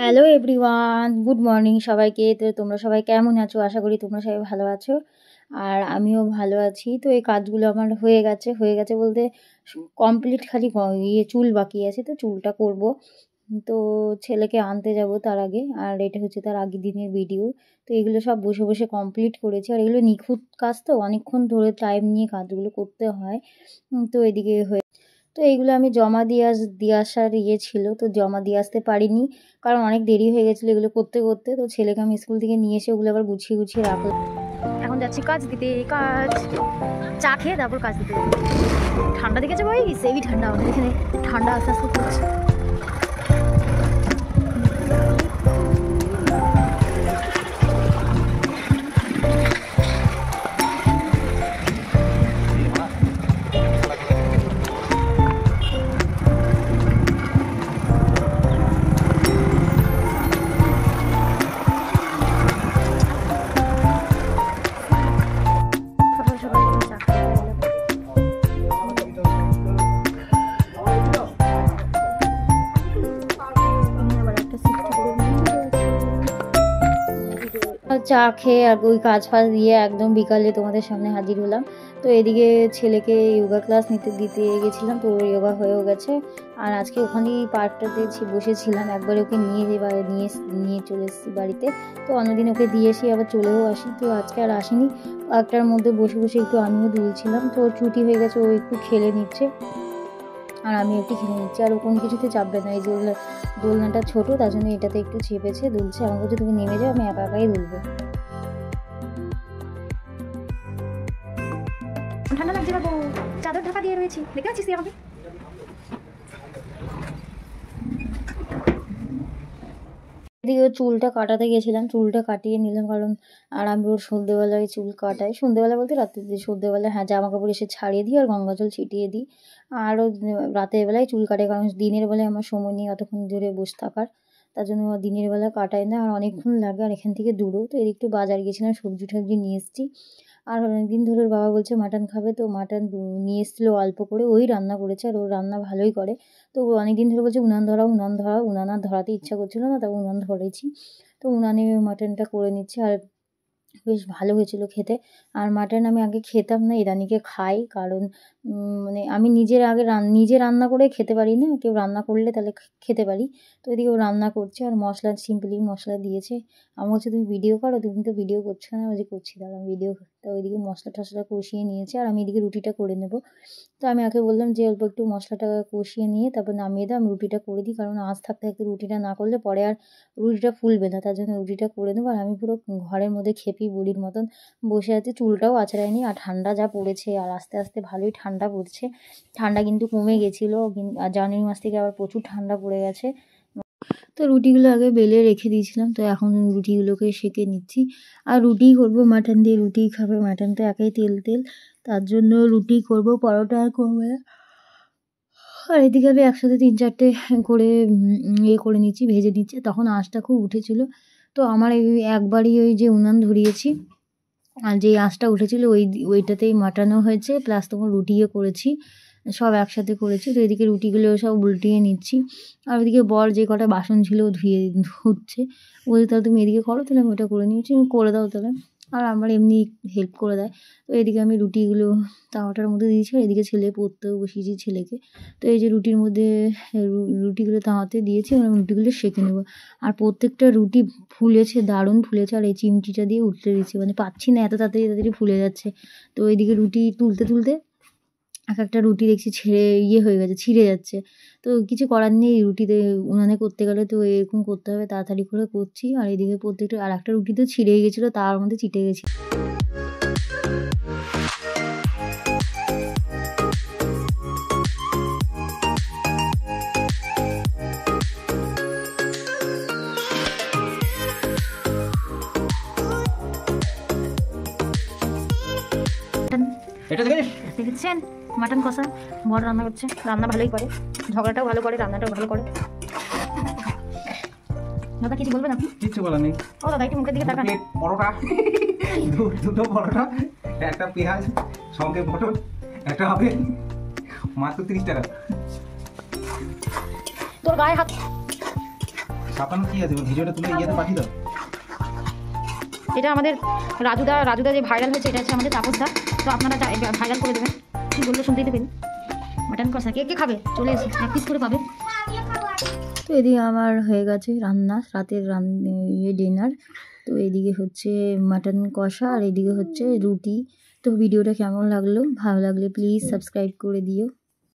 Hello everyone, good morning সবাইকে। তো তোমরা সবাই কেমন আছো? আশা করি তোমরা সবাই ভালো আছো, আর আমিও ভালো আছি। তো এই কাজগুলো আমার হয়ে গেছে বলতে কমপ্লিট, খালি চুল বাকি আছে, তো চুলটা করব। তো ছেলেকে আনতে যাব তার আগে, আর এটা হচ্ছে তার আগের দিনের ভিডিও। তো এগুলো সব বসে বসে কমপ্লিট করেছি, আর এগুলো নিখুঁত কাজ, তো অনেকক্ষণ ধরে টাইম নিয়ে কাজগুলো করতে হয়। তো এদিকে তো এইগুলো আমি জমা দিয়ে আসার ছিল, তো জমা দিয়ে আসতে পারিনি, কারণ অনেক দেরি হয়ে গেছিলো এগুলো করতে করতে। তো ছেলেকে আমি স্কুল থেকে নিয়ে এসে ওগুলো আবার গুছিয়ে গুছিয়ে রাখলাম। এখন যাচ্ছি কাজ দিতে, চা খেয়ে তারপর কাজ দিতে যাবো। ঠান্ডা দেখেছে ভাই, সেই ঠান্ডা, আমাদের এখানে ঠান্ডা আস্তে আস্তে পড়ছে। চা খেয়ে আর ওই কাজ ফাজ দিয়ে একদম বিকালে তোমাদের সামনে হাজির হলাম। তো এদিকে ছেলেকে যোগা ক্লাস দিতে গেছিলাম, তো ওর যোগা হয়েও গেছে। আর আজকে ওখানেই পার্কটাতে বসেছিলাম, একবার ওকে নিয়ে চলে এসেছি বাড়িতে। তো অন্যদিন ওকে দিয়ে এসে আবার চলেও আসি, তো আজকে আর আসিনি। পার্কটার মধ্যে বসে বসে একটু আমিও দুলছিলাম, তো ওর ছুটি হয়ে গেছে, ও একটু খেলে নিচ্ছে আর আমি একটু খেলে নিচ্ছি। আর ও কোনো কিছুতে চাপবে না, এই যে দোলনাটা ছোটো, তার জন্য এটাতে একটু চেপেছে দুলছে। আমাকে যদি তুমি নেমে যাও, আমি একা একাই দুলবো। ঠান্ডা লাগছে বাবু, চাদর ঢাকা দিয়ে রয়েছি, দেখতে পাচ্ছিস তুই আমাকে? এদিকে চুলটা কাটাতে গেছিলাম, চুলটা কাটিয়ে নিলাম, কারণ আর আমি ওর সন্ধ্যেবেলায় চুল কাটাই, সন্ধ্যেবেলা বলতে রাত্রে সন্ধ্যেবেলায়, হ্যাঁ, জামা কাপড় এসে ছাড়িয়ে দিই আর গঙ্গা জল ছিটিয়ে দিই। আরও রাতের বেলায় চুল কাটে, কারণ দিনের বেলায় আমার সময় নেই অতক্ষণ ধরে বসে থাকার, তার জন্য দিনের বেলা কাটাই না, আর অনেকক্ষণ লাগে, আর এখান থেকে দূরও। তো এদিক একটু বাজার গেছিলাম, সবজি টবজি নিয়ে এসেছি। আর অনেকদিন ধরে ওর বাবা বলছে মাটন খাবে, তো মাটন নিয়ে এসেছিলো অল্প করে, ওই রান্না করেছে, আর ও রান্না ভালোই করে। তো অনেকদিন ধরে বলছে উনান ধরাও, উনান আর ধরাতে ইচ্ছা করছিল না, তারপর উনান ধরেছি। তো উনানে মাটনটা করে নিচ্ছি, আর বেশ ভালো হয়েছিল খেতে। আর মাটন আমি আগে খেতাম না, ইরানিকে খাই, কারণ মানে আমি নিজে রান্না করে খেতে পারি না, কেউ রান্না করলে তাহলে খেতে পারি। তো এদিকে ও রান্না করছে, আর সিম্পলি মশলা দিয়েছে। আমি বলছি তুমি ভিডিও করো, তুমি তো ভিডিও করছো না। যে করছি, দাঁড়াও ভিডিও। তো ওইদিকে মশলা টশলা কষিয়ে নিয়েছে, আর আমি এদিকে রুটিটা করে নেবো। তো আমি ওকে বললাম যে অল্প একটু মশলাটা কষিয়ে নিয়ে তারপর নামিয়ে দাও, আমি রুটিটা করে দিই, কারণ আঁচ থাকতে থাকতে রুটিটা না করলে পরে আর রুটিটা ফুলবে না, তার জন্য রুটিটা করে দেবো। আর আমি পুরো ঘরের মধ্যে খেপি বুড়ির মতন বসে আছি, চুলটাও আঁচড়াইনি। আর ঠান্ডা যা পড়েছে, আর আস্তে আস্তে ভালোই ঠান্ডা পড়ছে। ঠান্ডা কিন্তু কমে গেছিলো, আর জানুয়ারি মাস থেকে আবার প্রচুর ঠান্ডা পড়ে গেছে। তো রুটিগুলো আগে বেলে রেখে দিয়েছিলাম, তো এখন রুটিগুলোকে সেঁকে নিচ্ছি। আর রুটিই করবো, মাটন দিয়ে রুটিই খাবে, মাটন তো একাই তেল, তার জন্য রুটি করব, পরোটা আর করবো না। আর এদিকে আমি একসাথে 3-4টে করে করে নিচ্ছি, ভেজে নিচ্ছি। তখন আঁচটা খুব উঠেছিল, তো আমার একবারই ওই যে উনান ধরিয়েছি, আর যেই আঁচটা উঠেছিল ওইটাতেই মাটানো হয়েছে, প্লাস তোমার রুটিও করেছি, সব একসাথে করেছি। তো এদিকে রুটিগুলো সব উল্টিয়ে নিচ্ছি, আর ওইদিকে বর যে কটা বাসন ছিল ধুচ্ছে, বলছে তাহলে তুমি এদিকে করো, তাহলে আমি ওটা করে নিয়েছি, করে দাও তাহলে। আর আমার এমনি হেল্প করে দেয়। তো এদিকে আমি রুটিগুলো তাওয়াটার মধ্যে দিয়েছি, আর এদিকে ছেলে পড়তেও বসিয়েছি ছেলেকে। তো এই যে রুটির মধ্যে রুটিগুলো তাওয়াতে দিয়েছি, আমি রুটিগুলো সেঁকে নেবো। আর প্রত্যেকটা রুটি ফুলেছে, দারুণ ফুলেছে, আর এই চিমটিটা দিয়ে উঠতে দিচ্ছি, মানে পাচ্ছি না, এত তাড়াতাড়ি ফুলে যাচ্ছে। তো এইদিকে রুটি তুলতে এক একটা রুটি দেখছি হয়ে গেছে, ছিঁড়ে যাচ্ছে। তো কিছু করার নেই, রুটিতে উনানে করতে গেলে তো এরকম করতে হবে, তাড়াতাড়ি করে করছি। আর এদিকে প্রত্যেকটা, আর একটা রুটি তো ছিঁড়েই গেছিলো, তার মধ্যে চিটে গেছে। দেখেছেন মাটন কষা, বড় রান্না করছে, রান্না ভালোই করে, ঝগড়াটাও ভালো করে, রান্নাটাও ভালো করে। দাদা কিছু বলবেন আপনি? কিছু বলার নেই। ও দাদা একটু মুখের দিকে তাকান। পরোটা, দুটো পরোটা, একটা পেঁয়াজ, সঙ্গে পটল, একটা হবে মাত্র 30 টাকা। তোর গায়ে হাত। ছাপানো কি আছে ভিডিওটা তুলে ইয়েতে পাঠিয়ে দাও। এটা আমাদের রাজুদা যে ভাইরাল হয়েছে, এটা হচ্ছে আমাদের তাপসদা। তো আপনারা ভাইরাল করে দেবেন। কি বললো শুনতেই দেবেন। মাটন কষা কে কে খাবে চলে এসে এক পিস করে পাবে। তো এদিকে আমার হয়ে গেছে রান্না, রাতের ডিনার। তো এদিকে হচ্ছে মাটন কষা আর এদিকে হচ্ছে রুটি। তো ভিডিওটা কেমন লাগলো, ভালো লাগলে প্লিজ সাবস্ক্রাইব করে দিও।